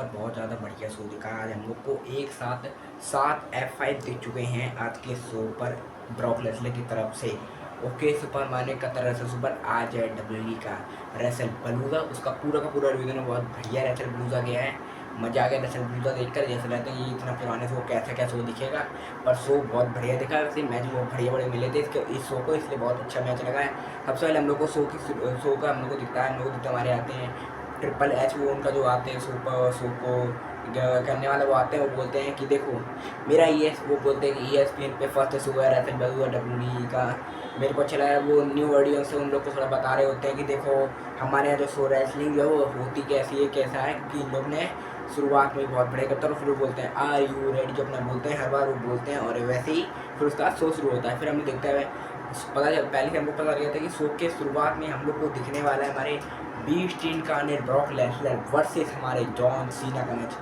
पर बहुत ज़्यादा बढ़िया शो दिखा। आज हम लोग को एक साथ 7 F5 दिख चुके हैं आज के शो पर ब्रॉक लेसनर की तरफ से। ओके सुपर माने का तरह से सुपर आज है WWE का रेसल बलूजा, उसका पूरा का पूरा रिव्यू देना बहुत बढ़िया रेसल बलूजा गया है। मज़ा आ गया रेसल बलूजा देखकर, जैसे लगता है ये इतना पुराने शो कैसा क्या शो दिखेगा, पर शो बहुत बढ़िया दिखा। वैसे मैच बहुत बढ़िया बड़े मिले थे इस शो को, इसलिए बहुत अच्छा मैच लगा है। सबसे पहले हम लोग को शो का हम लोग को दिखता है, हम लोग को दिखता हमारे आते हैं ट्रिपल एच, वो उनका जो आते हैं शो को करने वाले वो आते हैं, वो बोलते हैं कि देखो मेरा वो बोलते हैं कि ESPN पे फर्स्ट शो है रेसल बलूजा WWE का, मेरे को अच्छा लगा। वो न्यू ऑडियंस से उन लोग को थोड़ा बता रहे होते हैं कि देखो हमारे यहाँ जो शो रेसलिंग जो है वो होती कैसी है कैसा है, क्योंकि इन लोग ने शुरुआत में बहुत बड़े करते हैं और फिर वो बोलते हैं आर यू रेडी, जो अपना बोलते हैं हर बार वो बोलते हैं, और वैसे ही फिर उसका शो शुरू होता है। फिर हम देखते हैं पता चल पहले से हमको पता लग गया था कि शो के शुरुआत में हम लोग को दिखने वाला है हमारे beast incarnate Brock Lesnar versus हमारे जॉन सीना का मैच।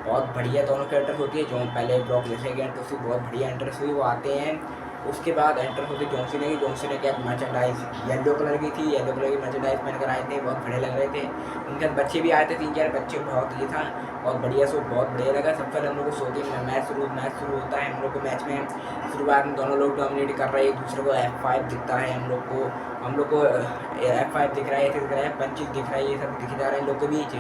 बहुत बढ़िया दोनों की एंट्रेंस होती है। जो पहले ब्रॉक लेसनर की एंट्रेंस हुई, बहुत बढ़िया एंट्रेंस हुई, वो आते हैं। उसके बाद एंट्रेंस होती है जॉन सीना की। जॉन सीना की मर्चेंडाइज येलो कलर की थी, येलो कलर की मर्चेंडाइज पहनकर आए थे, बहुत बढ़िया लग रहे थे। उनके साथ बच्चे भी आए थे, 3-4 बच्चे, बहुत ये था, बहुत बढ़िया शो, बहुत बढ़िया लगा। सबसे पहले हम लोग को शो के मैच शुरू होता है। हम लोग को मैच में शुरुआत में दोनों लोग डोमिनेट कर रहे हैं, एक दूसरे को F5 दिखता है। हम लोग को F5 दिख रहा है, ऐसे दिख रहा है, पंचिंग दिख रहा है, ये सब दिखे जा रहे हैं लोग के बीच।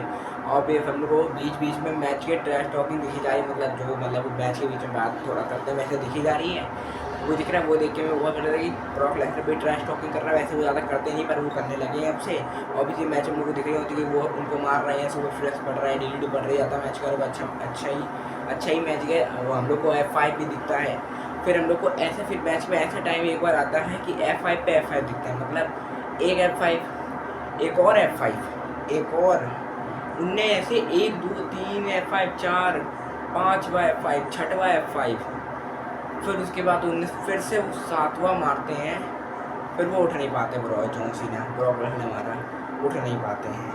और फिर हम लोग को बीच में मैच के ट्रैश टॉकिंग दिखी जा रही है, मतलब मैच के बीच में बात थोड़ा करते हैं वैसे दिखी जा रही है, वो दिख रहा है। वो देख के मैं बहुत लग रहा है कि ब्रॉक लेसनर भी ट्रैश टॉकिंग कर रहा है, वैसे वो ज़्यादा करते नहीं पर वो करने लगे हैं अब से। और भी मैच हम लोग को दिख रही होती है कि वो उनको मार रहे हैं, सुपर फ्लेक्स बढ़ रहा है, डिलीट बढ़ रही जाता है मैच का। अच्छा ही मैच गया। वो हम लोग को F5 भी दिखता है। फिर हम लोग को ऐसे फिर मैच में ऐसा टाइम एक बार आता है कि F5 पे F5 दिखता है, मतलब एक F5 एक और F5 एक और, उनने ऐसे 1 2 3 F5 4 5वां F5 6वां F5, फिर उसके बाद उनने फिर से वो 7वां मारते हैं, फिर वो उठ नहीं पाते। जॉन सीना ब्रॉक लेसनर मारा, उठ नहीं पाते हैं।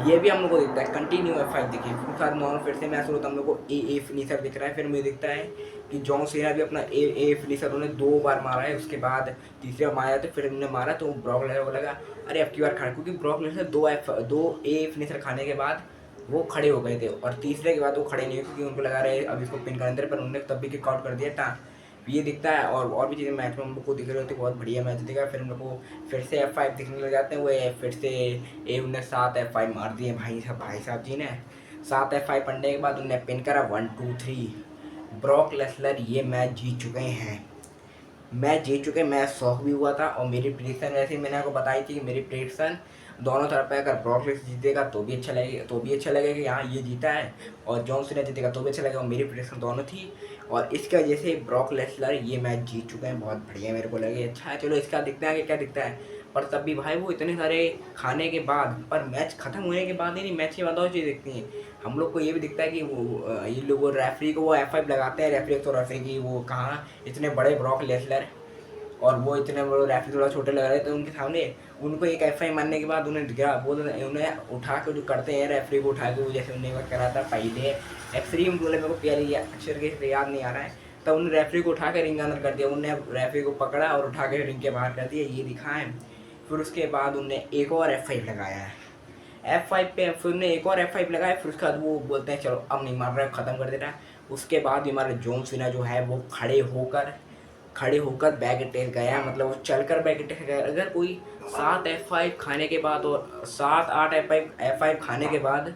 ये भी हम लोग को दिखता है कंटिन्यू F5 दिखे, फिर साथ नॉर्मल फिर से मैच शुरू होता है, हम लोग को ए फिनिशर दिख रहा है। फिर मुझे दिखता है कि जॉन सीना भी अपना ए फिनिशर उन्होंने 2 बार मारा है, उसके बाद तीसरे बार मारा तो फिर उन्होंने मारा तो ब्रॉक लेसनर को लगा अरे अब की बार खड़ा, क्योंकि ब्रॉक लेसनर 2 ए फिनिशर खाने के बाद वो खड़े हो गए थे, और तीसरे के बाद वो खड़े नहीं हुए क्योंकि उनको लगा रहे अब इसको पिन करने, पर उन्होंने तब भी किक आउट कर दिया था। ये दिखता है और भी चीज़ें मैच में हम लोग को दिख रही होती है, बहुत बढ़िया मैच दिखा। फिर हम लोग को फिर से F5 दिखने लग जाते हैं, वो फिर से उन्हें 7 F5 मार दिए भाई साहब जी ने। 7 F5 पढ़ने के बाद उन्हें पिन करा 1 2 3। ब्रॉक लेसनर ये मैच जीत चुके हैं, मैं शौक भी हुआ था। और मेरी प्रेडिक्शन वैसे ही मैंने आपको बताई थी कि मेरी प्रेडिक्शन दोनों तरफ है, अगर ब्रॉक लेसनर जीतेगा तो भी अच्छा लगेगा कि हाँ ये जीता है, और जॉन सीना जीतेगा तो भी अच्छा लगेगा। और मेरी प्रेडिक्शन दोनों थी, और इसकी वजह से ब्रॉक लेसनर ये मैच जीत चुके हैं, बहुत बढ़िया मेरे को लगे। अच्छा है, चलो इसका दिखता है कि क्या दिखता है। पर तब भी भाई वो इतने सारे खाने के बाद, पर मैच खत्म होने के बाद ही नहीं, मैच के बाद और चीज़ दिखती हैं हम लोग को। ये भी दिखता है कि ये लोग रेफरी को वो F5 लगाते हैं, रेफरी तो रेफरी की वो कहाँ इतने बड़े ब्रॉक लेसनर, और वो इतने बड़े रेफरी थोड़ा छोटे लग रहे थे उनके सामने। उनको एक F5 मारने के बाद उन्हें क्या बोल उन्हें उठा के जो करते हैं रेफरी को उठा के, वो जैसे उन्हें करा था पहले एक्सट्रीम बोले, मेरे को प्यारी अक्षर के याद नहीं आ रहा है, तब उन्हें रेफरी को उठा के रिंग अंदर कर दिया। उन्हें रेफरी को पकड़ा और उठा के रिंग के बाहर कर दिया, ये दिखा है। फिर उसके बाद उन्हें एक और F5 लगाया है। F5 पे फिर उन्हें एक और F5 लगाया, फिर उसके बाद वो बोलते हैं चलो अब नहीं मार रहा है, ख़त्म कर दे रहा है। उसके बाद हमारे जॉन सीना जो है वो खड़े होकर बैक अटैक गया, मतलब वो चलकर बैक अटैक गया। अगर कोई 7 F5 खाने के बाद और 7-8 F5 खाने के बाद,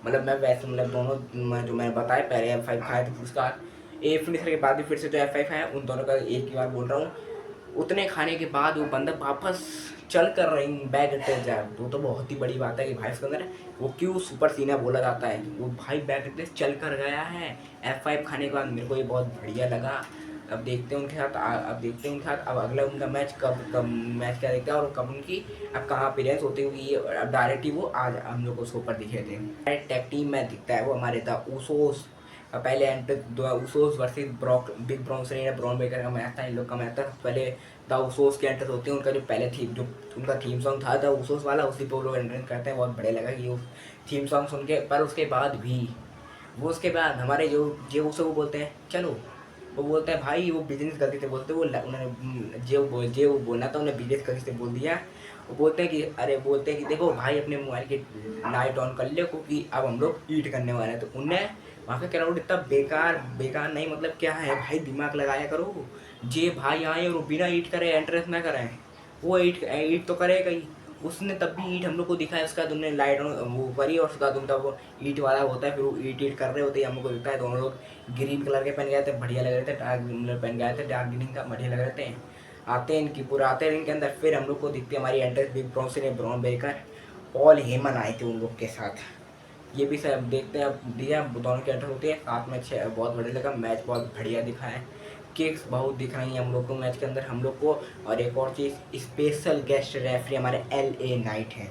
मतलब मैं वैसे मतलब दोनों जो मैंने बताया पहले F5 खाए थे, फिर उसका ए फिनिशर के बाद भी फिर से जो F5 खाया, उन दोनों का एक ही बार बोल रहा हूँ, उतने खाने के बाद वो बंदा वापस चल कर रही बैक अटैक जाए, तो बहुत ही बड़ी बात है कि भाई उसके अंदर वो क्यों सुपर सीना बोला जाता है, वो भाई बैक अटैक चल कर गया है F5 खाने के बाद। मेरे को ये बहुत बढ़िया लगा। अब देखते हैं उनके साथ अब अगला उनका मैच कब मैच क्या देखता है, और कब उनकी अब कहाँ अपीयरेंस होती है, क्योंकि ये अब डायरेक्ट ही वो आज हम लोग को शो पर दिखे थे। टैग टीम मैच दिखता है वो हमारे द उसोस, पहले the Usos versus big Bron सेना ब्रॉन बेकर का मैच था, इन लोग का मैच था। पहले द उसोस के एंट्रेंस होते हैं, उनका जो पहले थीम जो उनका थीम सॉन्ग था द उसोस वाला, उसी पर वो लोग एंट्रेंस करते हैं। बहुत बढ़िया लगा कि वो थीम सॉन्ग सुन के। पर उसके बाद भी उसके बाद हमारे जो उसे वो बोलते हैं चलो, वो बोलते हैं भाई वो बिजनेस गलती से बोलते, वो उन्होंने जो बोलना था उन्हें बिजनेस गलती से बोल दिया, वो बोलते हैं कि अरे बोलते हैं कि देखो भाई अपने मोबाइल की लाइट ऑन कर ले क्योंकि अब हम लोग ईट करने वाले हैं। तो उन्हें वहाँ का क्राउड इतना बेकार बेकार नहीं, मतलब क्या है भाई, दिमाग लगाया करो। जे भाई आए और बिना ईट करे एंट्रेंस ना कराएं, वो ईट ईट तो करेगा ही। उसने तब भी ईट हम लोग को दिखाया, उसका बाद उन्होंने लाइट वो करी और उसका बाद उनका वो ईट वाला होता है, फिर वो ईट ईट कर रहे होते हैं, हम लोग को दिखता है। दोनों लोग ग्रीन कलर के पहन गए थे, बढ़िया लग रहे थे। डार्क ग्रीन पहन गए थे, डार्क ग्रीन का बढ़िया लग रहे थे। आते हैं इनकी पूरा आते हैं इनके अंदर, फिर हम लोग को दिखती है हमारी एंट्रेंस बिग ब्राउन से ब्राउन बेकर पॉल हेमन आए थे उन लोग के साथ। ये भी सब देखते हैं। अब दिया दोनों की एंट्रेंस होती है साथ में, बहुत बढ़िया लगा मैच, बहुत बढ़िया दिखा है। किक्स बहुत दिख रही हैं हम लोग को मैच के अंदर हम लोग को। और एक और चीज़, स्पेशल गेस्ट रेफरी हमारे LA नाइट हैं।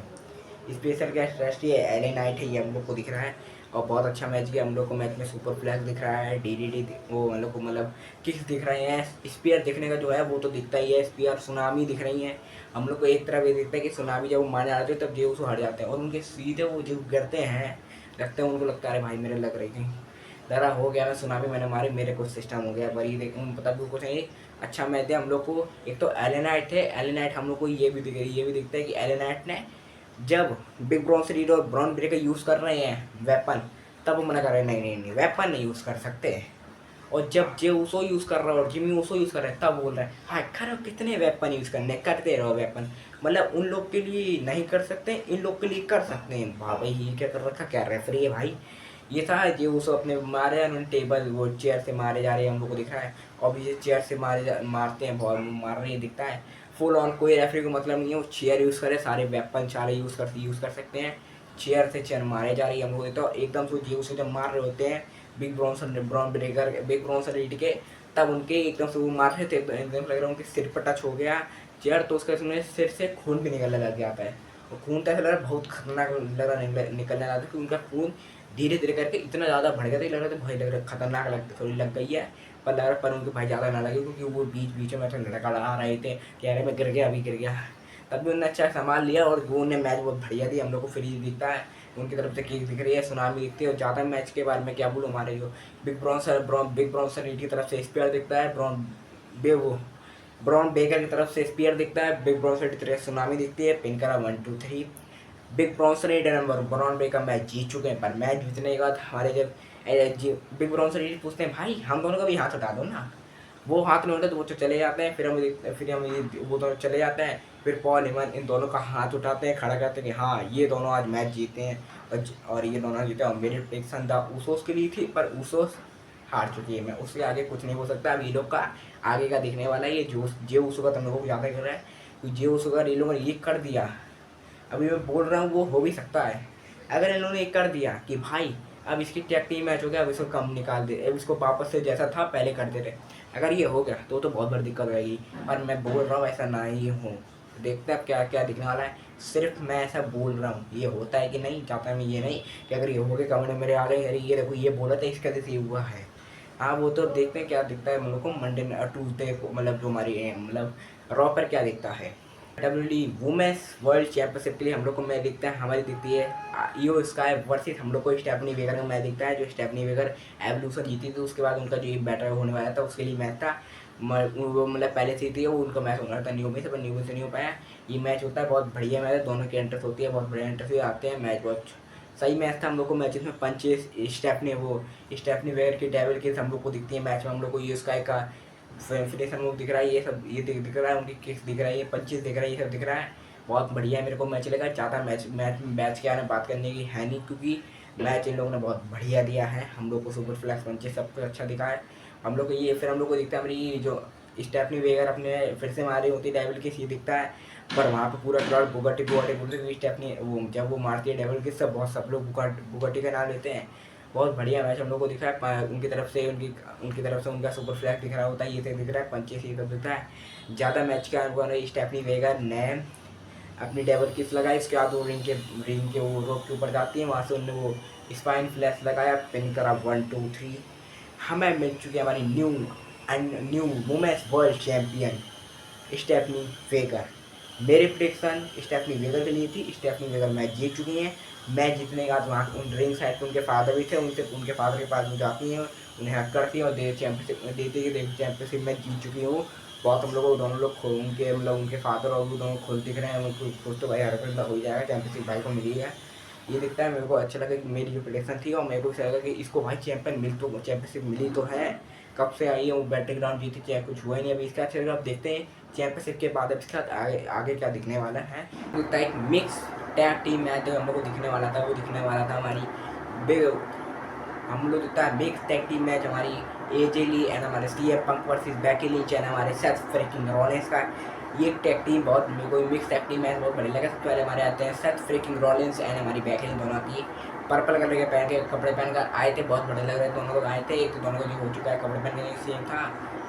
Special guest referee LA night है, ये हम लोग को दिख रहा है। और बहुत अच्छा मैच गया हम लोग को। मैच में सुपर फ्लैग दिख रहा है, DDT वो हम लोग को मतलब किक्स दिख रहे हैं। स्पीयर दिखने का जो है वो तो दिखता ही है, स्पीयर सुनामी दिख रही है हम लोग को। एक तरफ ये दिखता है कि सुनामी जब वो मारने आते हैं तब जे उसको हट जाते हैं, और उनके सीधे वो जो गिरते हैं लगता है उनको लगता है भाई मेरे लग रही थी, लड़ा हो गया, मैं सुनामी मैंने मारी, मेरे कुछ सिस्टम हो गया। पर ये देख पता भी कुछ नहीं। अच्छा मैच दिया हम लोग को। एक तो LA नाइट थे, LA नाइट हम लोग को ये भी दिखता है कि LA नाइट ने जब बिग ब्राउन से रीड और ब्राउन ब्रेकर यूज़ कर रहे हैं वेपन, तब वो मना कर रहे हैं नहीं नहीं नहीं वेपन नहीं यूज़ कर सकते। और जब जे उसो यूज़ कर रहा है और जिमी उसो यूज़ कर रहा है तब बोल रहा है हाँ करो, कितने वेपन यूज़ करने, करते रहो वेपन। मतलब उन लोग के लिए नहीं कर सकते, इन लोग के लिए कर सकते हैं। भाई ये क्या कर रखा, क्या रेफरी है भाई। ये था जे उसो अपने मारे उन्होंने टेबल वो चेयर से मारे जा रहे हैं हम लोग को दिख रहा है। और भी ये चेयर से मारते हैं, बहुत मार रहे हैं दिखता है। फुल ऑन कोई रेफरी को मतलब नहीं है, वो चेयर यूज़ करे, सारे वेपन सारे यूज़ कर सकते हैं। चेयर से चेयर मारे जा रही है हम लोग तो एकदम से जे उसो जब मार रहे होते हैं big brown breaker big brown से रीड के, तब उनके एकदम से वो मार रहे थे एकदम लग रहा है उनके सिर पर टच हो गया चेयर, तो उसके सिर से खून भी निकलने लग जाता है। और खून तो ऐसा लग रहा है बहुत खतरनाक लग रहा निकलने लगा था कि उनका खून धीरे धीरे करके इतना ज़्यादा बढ़ गया था, लग रहा था भाई लग रहा खतरनाक थोड़ी लग गई है। पर लग रहा पर उनके भाई ज़्यादा ना लगे क्योंकि वो बीच बीच में ऐसा लड़का आ रहे थे कह रहे मैं गिर गया अभी गिर गया। तब भी उन्होंने अच्छा संभाल लिया और वो ने मैच बहुत बढ़िया दी हम लोग को। फ्री दिखता है उनकी तरफ से किक दिख रही है, सुनामी दिखती है। और ज़्यादा मैच के बारे में क्या बोलूँ, हमारे जो बिग ब्राउन की तरफ से स्पेयर दिखता है, ब्राउन बेकर की तरफ से स्पेयर दिखता है, बिग ब्राउन की तरफ सुनामी दिखती है। पिन करा 1 2 3। बिग ब्राउन से नंबर ब्राउन बेकर मैच जीत चुके हैं। पर मैच जीतने के बाद हमारे जब बिग ब्राउन से पूछते हैं भाई हम दोनों का भी हाथ हटा दो ना, वो हाथ नहीं होता तो वो तो चले जाते हैं। फिर हम ये वो दोनों चले जाते हैं। फिर पॉल हेमन इन दोनों का हाथ उठाते हैं, खड़ा करते हैं कि हाँ ये दोनों आज मैच जीते हैं। और ये दोनों जीते। और मेरी प्रेडिक्शन था ऊसोस के लिए थी, पर ऊसोस हार चुकी है। मैं उससे आगे कुछ नहीं बोल सकता। अब ये लोग का आगे का दिखने वाला है। ये जे ऊसो का तुम लोगों को ज़्यादा कर रहा है क्योंकि जे ऊसो का ये लोगों ने ये कर दिया, अभी मैं बोल रहा हूँ वो हो भी सकता है। अगर इन्होंने ये कर दिया कि भाई अब इसकी टैग टीम मैच हो गया, अब इसको कम निकाल दे, अब इसको वापस से जैसा था पहले करते रहे, अगर ये हो गया तो बहुत बड़ी दिक्कत रहेगी। और मैं बोल रहा हूँ ऐसा ना ही हो, देखते हैं अब क्या क्या दिखने वाला है। सिर्फ मैं ऐसा बोल रहा हूँ, ये होता है कि नहीं चाहता मैं ये नहीं कि अगर ये हो गया कमेंट में मेरे आ रहे अरे ये देखो ये बोला था इसके वजह से ये हुआ है। हाँ वो तो देखते हैं क्या दिखता है हम लोग को मंडे ट्यूजडे को, मतलब जो हमारी मतलब रॉ पर क्या दिखता है। WWE वुमेन्स वर्ल्ड चैंपियनशिप के लिए हम लोग को मैच दिखता है, हमारी दिखती है ईओ स्काई वर्सेस हम लोग को स्टेफनी वेगर का मैच दिखता है। जो स्टेफनी वेगर एवोल्यूशन जीती थी उसके बाद उनका जो ये बैटर होने वाला था उसके लिए मैच था। वो मतलब पहले से ही थी वो उनका मैच होना था न्यू में से, पर न्यू में से नहीं हो पाया। ये मैच होता है बहुत बढ़िया मैच है, दोनों की एंट्रेंस होती है, बहुत बढ़िया एंट्रेंस आते हैं। मैच बहुत सही मैच था हम लोग को। मैचेस में पंचेस स्टेफनी वेगर की डेविल किक्स हम लोग को दिखती है मैच में। हम लोग को ईओ स्काई का फिनिश हम लोग दिख रहा है, ये सब ये दिख रहा है, उनकी किक्स दिख रहा है, ये पंचेस दिख रहा है, ये सब दिख रहा है। बहुत बढ़िया मेरे को मैच लगा। ज़्यादा मैच के आने बात करने की है नहीं क्योंकि मैच इन लोगों ने बहुत बढ़िया दिया है हम लोग को। सुपर फ्लैक्स पंचेस सब कुछ अच्छा दिखा है हम लोग को। ये फिर हम लोग को दिखता है हमारी जो स्टेफनी वेगर अपने फिर से मारी होती है डेविल किक्स, ये दिखता है। पर वहाँ पे पूरा क्राउड बुगाटी बुगाटी बोलते हैं स्टेफनी वो जब वो मारती है डेविल किक्स सब लोग बुगाटी का नाम लेते हैं। बहुत बढ़िया मैच हम लोग को दिखा है। उनकी तरफ से उनका सुपर फ्लैग दिख रहा होता है, ये सब दिख रहा है, पंचेस ये सब दिखता है। ज़्यादा मैच का स्टेफनी वेगर ने अपनी डेबल किस लगाई, इसके बाद वो रिंग के वो रोप के ऊपर जाती है, वहाँ से उन्होंने वो स्पाइन फ्लैश लगाया, पिन करा 1 2 3। हमें मिल चुकी है हमारी new women's world champion Stephanie Weger. मेरी प्रिडिक्शन स्टेफनी वेगर के लिए थी, स्टेफनी वेगर मैच जीत चुकी हैं। मैच जीतने के बाद वहाँ उन रिंग साइड पर उनके फादर भी थे, उनके फादर के पास वो जाती हैं, उन्हें हक करती हैं और चैंपियनशिप देती है कि चैंपियनशिप मैच जीत चुकी हूँ बहुत हम लोग को दोनों लोग उनके मतलब उनके फादर और वो दोनों खुद दिख रहे हैं। उनको खुद तो भाई हर कोई हो जाएगा, चैंपियनशिप भाई को मिली है। ये दिखता है मेरे को अच्छा लगा कि मेरी जो प्रेडिक्शन थी, और मेरे को ऐसा लगा कि इसको भाई चैंपियनशिप मिली तो है। कब से आई है वो बैटिंग ग्राउंड जीती, चाहे कुछ हुआ ही नहीं अभी इसका। अच्छा लगा, अब देखते हैं चैंपियनशिप के बाद अब इसका आगे क्या दिखने वाला है। तो एक मिक्स टैग टीम मैच जो हम लोग को दिखने वाला था, वो दिखने वाला था हमारी बिग हम लोग जितना मिक्स टैग टीम मैच हमारी एजे ली एंड हमारे CM Punk versus Becky Lynch and हमारे सेथ फ्रीकिंग रॉलिंस का। ये टैग टीम बहुत मेरे को मिक्स टैग टीम मैच बहुत बढ़िया लगा। सबसे पहले हमारे आते हैं सेथ फ्रीकिंग रॉलिंस एंड हमारी बेकी लिंच, दोनों आती है पर्पल कलर के पहन के कपड़े पहनकर आए थे, बहुत बढ़िया लग रहे थे दोनों लोग आए थे। एक तो दोनों को जो हो चुका है कपड़े पहन के सेम था,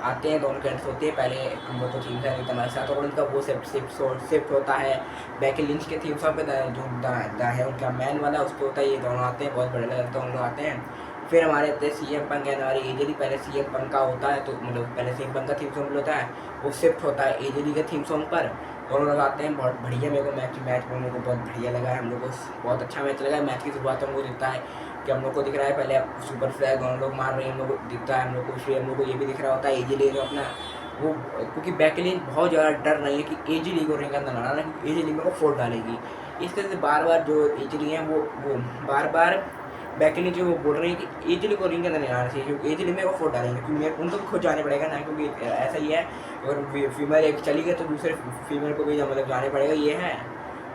आते हैं दोनों कैंट्स होते हैं। पहले हम लोग को थीम था हमारे साथ और उनका वो शिफ्ट होता है बेकी लिंच के थीम सॉन्ग पे, जो है उनका मैन वाला उस पर होता है। ये दोनों आते हैं, बहुत बढ़िया लगता है दोनों लोग आते हैं। फिर हमारे आते हैं सीएम पंक एंड हमारी एजेली। पहले सीएम पंक का होता है, तो मतलब पहले सीएम पंक का थीम सॉन्ग होता है, वो शिफ्ट होता है एजेली के थीम सॉन्ग पर। दोनों लोग आते हैं, बहुत बढ़िया मेरे को मैच मेरे को बहुत बढ़िया लगा है। हम लोग को बहुत अच्छा मैच लगा है। मैच की शुरुआत हमको दिखता है कि हम लोग को दिख रहा है पहले सुपर फ्लैग दोनों लोग मार रहे हैं, हम लोग को दिखता है हम लोग को। फिर हम लोग को ये भी दिख रहा होता है एजेली जो अपना वो, क्योंकि बैकलिन बहुत ज़्यादा डर रही है कि एजेली को रिंग अंदर डालना, क्योंकि एजेली मेरे को फोड़ डालेगी। इस तरह से बार बार जो एजेली हैं वो बार बार बैकली जो बोल रहे हैं कि एजली को रिंग के अंदर नहीं आना चाहिए, क्योंकि एजली मेरे को फोड़ डालेंगे, क्योंकि मेरे उनको भी खुद जाने पड़ेगा ना, क्योंकि ऐसा ही है अगर फीमेल एक चली गई तो दूसरे फीमेल को भी मतलब जाने पड़ेगा, ये है।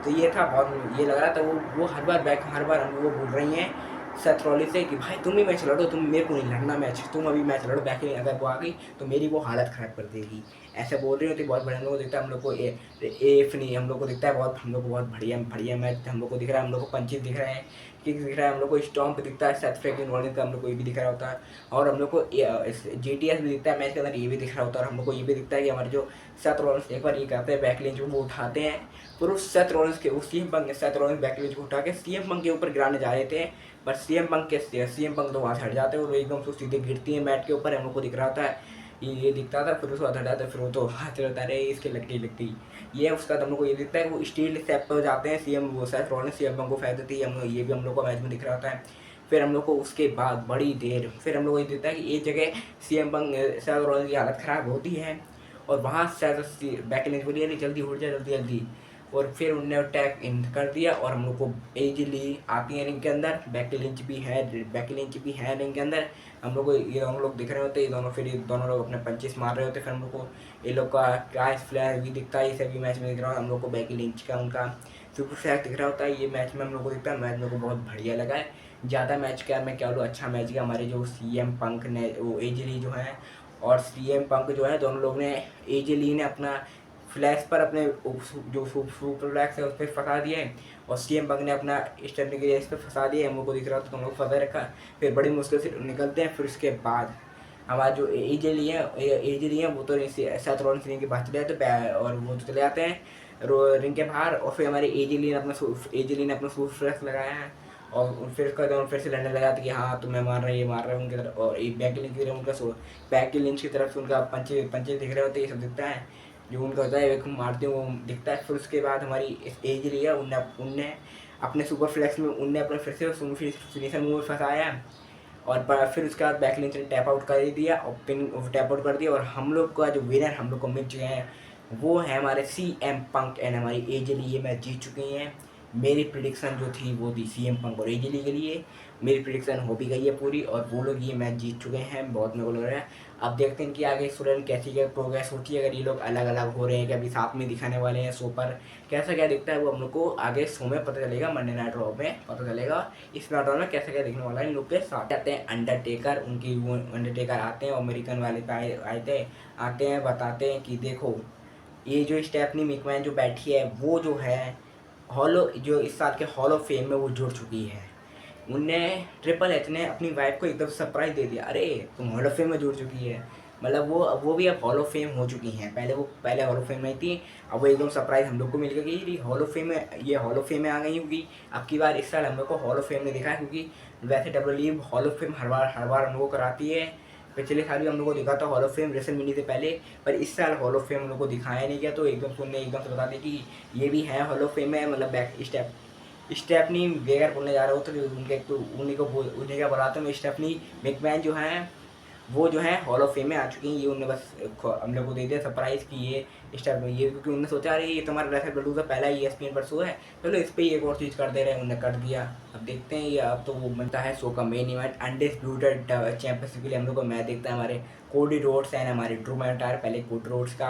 तो ये था बहुत ये लग रहा था। वो हर बार हम वो बोल रही हैं सेथ रॉलिंस से कि भाई तुम ही मैच लड़ो, तुम मेरे को नहीं लड़ना मैच, तुम अभी मैच लड़ो। बैकली अगर वो आ गई तो मेरी वो हालत ख़राब कर देगी, ऐसे बोल रही होती। बहुत बढ़िया हम लोग को दिखता है, हम लोग को एफ नहीं हम लोग को दिखता है बहुत, हम लोग को बहुत बढ़िया मैच हम लोग को दिख रहा है। हम लोग को पंचेस दिख रहे हैं, किक्स दिख रहा है, हम लोग को स्टॉम्प दिखता है, सेथ फ्रीकिंग रॉलिंस का हम लोग को ये भी दिख रहा होता है। और हम लोग को जीटीएस भी दिखता है मैच के अंदर, ये भी दिख रहा होता है। और हम लोग को ये भी दिखता है कि हमारे जो सेथ रॉलिंस एक बार ये करते हैं बैकलिंच वो उठाते हैं, फिर उस सेथ रॉलिंस के उस सीएम पंक सेथ रॉलिंस बैकलिंच को उठा के सीएम पंक के ऊपर गिराने जा रहे थे, पर सीएम पंक तो वहाँ से हट जाते हैं और एकदम से सीधे गिरती है मैट के ऊपर। हम लोग को दिख रहा होता है ये दिखता था, फिर उसको हट जाता है, फिर वो तो हाथ चलता रहे इसके लगती ये उसका हम लोग को ये दिखता है। वो स्टील स्टेप पर जाते हैं सीएम वो सेथ रॉलिंस सीएम पंक को फेंक देती है, ये भी हम लोग को मैच में दिख रहा होता है। फिर हम लोग को उसके बाद बड़ी देर फिर हम लोग को ये दिखता है कि एक जगह सीएम पंक सेथ रॉलिंस की हालत ख़राब होती है, और वहाँ से बैकलिंच बोलिए नहीं जल्दी उठ जाए जल्दी, और फिर उन्होंने अटैक इन कर दिया। और हम लोग को एजली आती है रिंग के अंदर, बैकी लिंच भी है रिंग के अंदर। हम लोग को ये दोनों लोग दिख रहे होते हैं, ये दोनों लोग अपने पंचेस मार रहे होते हैं। फिर हम लोग को ये लोग का क्रैश फ्लैग भी दिखता है, ये सभी मैच में दिख रहा है। हम लोग को बैकी लिंच का उनका सुपर फ्लैग दिख रहा होता है, ये मैच में हम लोग को दिखता है। मैच मेरे को बहुत बढ़िया लगा है। ज़्यादा मैच क्या मैं क्या बोलूँ, अच्छा मैच गया। हमारे जो सीएम पंक ने वो एजली जो है और सीएम पंक जो है, दोनों लोग ने एजली ने अपना फ्लैश पर अपने जो सुपर फ्लैक्स है उस पर फंसा दिए, और सीएम पंक ने अपना स्टैंडिंग के इस पर फंसा दिया। हम लोग को दिख रहा था तो हम लोग फंसा रखा, फिर बड़ी मुश्किल से निकलते हैं। फिर उसके बाद हमारा जो एजली है वो तो सेथ रॉलिंस रिंग के बाहर चले जाते हैं, और वो तो चले जाते हैं रिंग के बाहर। और फिर हमारे एजली ने अपना सुपर फ्लैक्स लगाया है, और फिर उसका तो फिर से लड़ने लगा था कि हाँ तुम्हें मार रहे हैं, ये मार रहे हैं उनकी तरफ। और एक बैक लिंच की तरफ उनका बैक लिंच की तरफ से उनका पंचे दिख रहे होते हैं, ये सब दिखता है जो उनका होता है, एक मारते हैं वो दिखता है। फिर उसके बाद हमारी एज लिया उनने अपने सुपर फ्लैक्स में उनने अपने फिर से फिनिशर मूव में फंसाया, और फिर उसके बाद बैक लिंच ने टैप आउट कर दिया और टैप आउट कर दिया। और हम लोग का जो विनर हम लोग को मिल चुके हैं वो है हमारे सीएम पंक एंड हमारी एजली। ये मैच जीत चुके हैं। मेरी प्रिडिक्शन जो थी वो थी सीएम पंक और एजली के लिए, मेरी प्रिडिक्शन हो भी गई है पूरी, और वो लोग ये मैच जीत चुके हैं। बहुत मेरे को लग रहा है। अब देखते हैं कि आगे स्टूडेंट कैसी क्या प्रोग्रेस होती है, अगर ये लोग अलग अलग हो रहे हैं कि अभी साथ में दिखाने वाले हैं शो पर, कैसा क्या दिखता है वो हम लोग को आगे शो में पता चलेगा, मंडे नाइट रॉ में पता चलेगा। इस स्मैकडाउन में कैसा क्या दिखने वाला है इन लोग के साथ। आते हैं अंडरटेकर, उनकी वो अंडरटेकर आते हैं अमेरिकन वाले पे आए थे, आते हैं बताते हैं कि देखो ये जो स्टेफनी मैकमैन जो बैठी है वो जो है जो इस साल के हॉल ऑफ फेम में वो जुड़ चुकी है। उनने ट्रिपल एच ने अपनी वाइफ को एकदम सरप्राइज दे दिया, अरे तुम हॉल ऑफ फेम में जुड़ चुकी है, मतलब वो भी अब हॉल ऑफ फेम हो चुकी हैं। पहले हॉल ऑफ फेम में थी, अब वो एकदम सरप्राइज हम लोग को मिल गया कि हॉल ऑफ फेम में आ गई होगी। अब की बार इस साल हम लोग को हॉल ऑफ फेम ने दिखा है, क्योंकि वैसे डब्ल्यूडब्ल्यूई हॉल ऑफ फेम हर बार हम लोग को कराती है। पिछले साल भी हम लोग को दिखा था हॉल ऑफ फेम रेसलमेनिया से पहले, पर इस साल हॉल ऑफ फेम हम लोग को दिखाया नहीं गया। तो एकदम से बता दें कि ये भी है हॉल ऑफ फेम में, मतलब बैक स्टेफनी वेगर बोलने जा रहा हूँ तो उनके तो उन्हीं का बुलाते हैं। स्टेफनी मैकमैन जो है वो जो है हॉल ऑफ फेम में आ चुकी हैं। ये उन्होंने बस हम लोग को दे दिया सरप्राइज़ कि ये स्टार में ये, क्योंकि उन्होंने सोचा अरे ये तुम्हारा रेसल बलूजा पहला ESPN पर शो है, चलो इस पर एक और चीज़ कर दे रहे हैं, उन्होंने कर दिया। अब देखते हैं ये, अब तो वो बनता है शो का मेन इवेंट अनडिस्प्यूटेड चैंपियनशिप के लिए हम लोग को मैच देखता है हमारे कोडी रोड्स एंड हमारे ड्रू मैकइंटायर। पहले कोडी रोड्स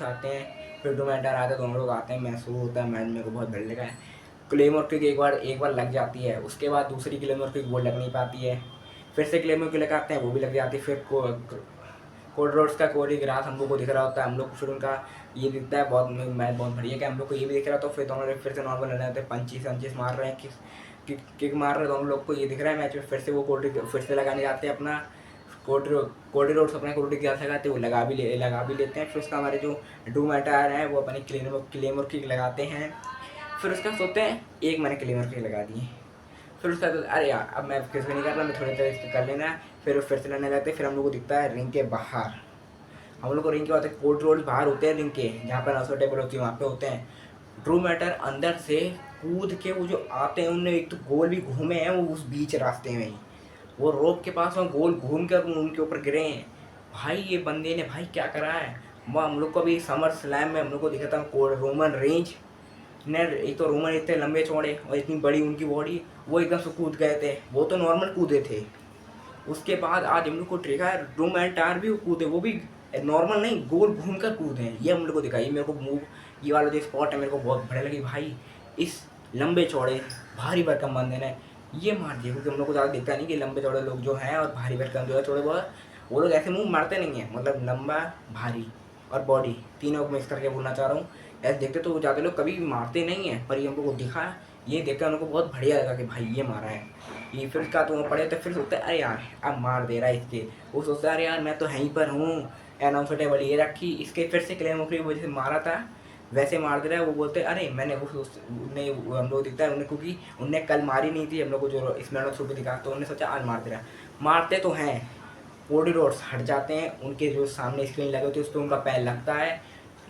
आते हैं, फिर ड्रू मैकइंटायर आते हैं, दोनों लोग आते हैं, मैच शुरू होता है। मैच मेरे को बहुत बढ़िया लगा है। क्लेमोर किक एक बार लग जाती है, उसके बाद दूसरी क्लेमोर किक वो लग नहीं पाती है, फिर से क्लेमोर किक लगाते हैं, वो भी लग जाती है। फिर कोड रोड्स का कोरियोग्राफ हम लोग को दिख रहा होता है, हम लोग फिर उनका ये दिखता है बहुत मैच बहुत बढ़िया, कि हम लोग को ये भी दिख रहा, तो फिर दोनों फिर से नॉर्मल लड़ रहे थे, पंचेस मार रहे हैं, किक मार रहे हैं, दोनों लोग को ये दिख रहा है मैच में। फिर से वो फिर से लगाने जाते हैं अपना कोडी रोड्स अपने कोरियोग्राफ लगाते हैं, वो लगा भी लेते हैं। फिर उसका हमारे जो ड्रू मैकइंटायर हैं वो अपनी क्लेमोर किक लगाते हैं। फिर उसका सोचते हैं एक मैंने क्लेमोर किक लगा दी, फिर उसका तो अरे यार अब मैं किसी नहीं कर रहा, मैं थोड़ी देर इसको कर लेना है। फिर से लड़ने लगते हैं। फिर हम लोग को दिखता है रिंग के बाहर, हम लोग को रिंग के बाद कोर्ट रोड बाहर होते हैं रिंग के, जहाँ पर नर्सों टेबल होती है वहाँ पे होते हैं। ड्रू मैटर अंदर से कूद के वो जो आते हैं, उनने एक तो गोल भी घूमे हैं वो उस बीच रास्ते में ही, वो रोप के पास वहाँ गोल घूम कर उनके ऊपर गिरे हैं। भाई ये बंदे ने भाई क्या करा है। वह हम लोग को अभी समर स्लैम में हम लोग को दिखा था रोमन रेंज ने, एक तो रोमन इतने लंबे चौड़े और इतनी बड़ी उनकी बॉडी, वो एकदम से कूद गए थे, वो तो नॉर्मल कूदे थे। उसके बाद आज हम लोग को देखा है ड्रू मैकइंटायर भी कूदे, वो भी नॉर्मल नहीं गोल घूम कर कूदे हैं। ये हम लोग को दिखा, ये मेरे को मूव, ये वाला जो स्पॉट है मेरे को बहुत बढ़िया लगी। भाई इस लंबे चौड़े भारी भरकम बंदे ने ये मार दिया, क्योंकि हम लोग को ज़्यादा दिखता नहीं कि लंबे चौड़े लोग जो हैं और भारी भरकम जो है थोड़े बहुत, वो लोग ऐसे मूव मारते नहीं हैं, मतलब लंबा भारी और बॉडी तीनों को मिक्स करके बोलना चाह रहा हूँ। ऐसे देखते तो ज़्यादा लोग कभी मारते नहीं हैं, पर ये हम लोग को दिखा, ये देखकर हम लोग को बहुत बढ़िया लगा कि भाई ये मारा है। ये फिर का तो पड़े तो फिर सोचते हैं अरे यार अब मार दे रहा है इसके, वो सोचता है अरे यार मैं तो यहीं पर हूँ, अनाउंसर टेबल ये रखी, इसके फिर से क्लेम की वजह से मारा था, वैसे मार दे रहा है। वो बोलते हैं अरे मैंने उन्हें हम लोग दिखता है उन्हें, क्योंकि उनने कल मारी नहीं थी हम लोग को जो स्मैन थ्रू पे दिखा, तो उन्होंने सोचा आज मार दे रहा है। मारते तो हैं, कोडी रोड्स हट जाते हैं, उनके जो सामने स्क्रीन लगे होती है उस पर उनका पैर लगता है,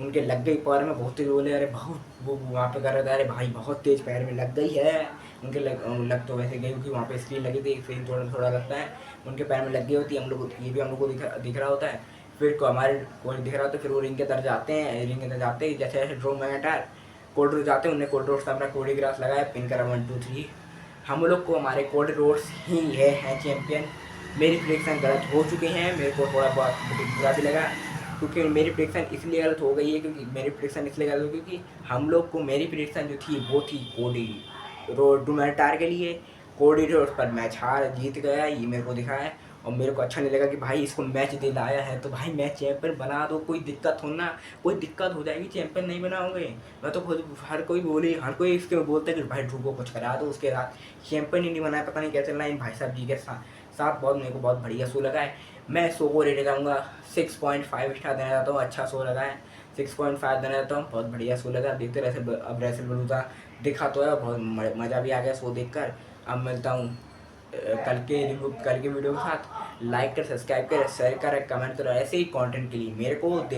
उनके लग गई पैर में, बहुत तेज बोले अरे बहुत, वो वहाँ पे कर रहा था अरे भाई बहुत तेज पैर में लग गई है। उनके लग तो वैसे गई क्योंकि वहाँ पे स्क्रीन लगी थी, स्क्रीन थोड़ा लगता है, उनके पैर में लग गई होती है। हम लोग ये भी हम लोग को दिख रहा होता है। फिर को हमारे को दिख रहा होता है, फिर वो रिंग के अंदर जाते हैं, रिंग के अंदर जाते हैं जैसे जैसे ड्रू मैकइंटायर कोडी रोड्स जाते हैं, उन्हें कोडी रोड्स का अपना कोरियोग्राफ लगाया, पिन करा 1 2 3। हम लोग को हमारे कोडी रोड्स ही है चैम्पियन। मेरी प्रेडिक्शन गलत हो चुके हैं, मेरे को थोड़ा बहुत बुरा भी लगा, क्योंकि मेरी प्रेडिक्शन इसलिए गलत हो गई है, क्योंकि मेरी प्रेडिक्शन इसलिए गलत हो क्योंकि हम लोग को मेरी प्रेडिक्शन जो थी वो थी कोडी ड्रू मैकइंटायर के लिए। कोडी रोड्स पर मैच हार जीत गया, ये मेरे को दिखा है, और मेरे को अच्छा नहीं लगा कि भाई इसको मैच दिलाया है तो भाई मैच चैंपियन बना दो, कोई दिक्कत हो ना, कोई दिक्कत हो जाएगी चैंपियन नहीं बनाओगे। मैं तो खुद हर कोई इसके बोलता है कि भाई ड्रू को कुछ करा दो, उसके साथ चैंपियन ही नहीं बनाया, पता नहीं कैसे लाइन भाई साहब जी के साथ बहुत मेरे को बहुत बढ़िया शो लगा है। मैं शो को रेट करूँगा 6.5 स्टार देना चाहता हूँ, अच्छा शो लगा है, 6.5 देना चाहता हूँ, बहुत बढ़िया शो लगा। देखते रहे अब रेसल बलूजा दिखा तो है, बहुत मज़ा भी आ गया शो देखकर। अब मिलता हूँ कल के वीडियो के साथ। लाइक कर, सब्सक्राइब कर, शेयर कर, कमेंट करो ऐसे ही कंटेंट के लिए मेरे को देख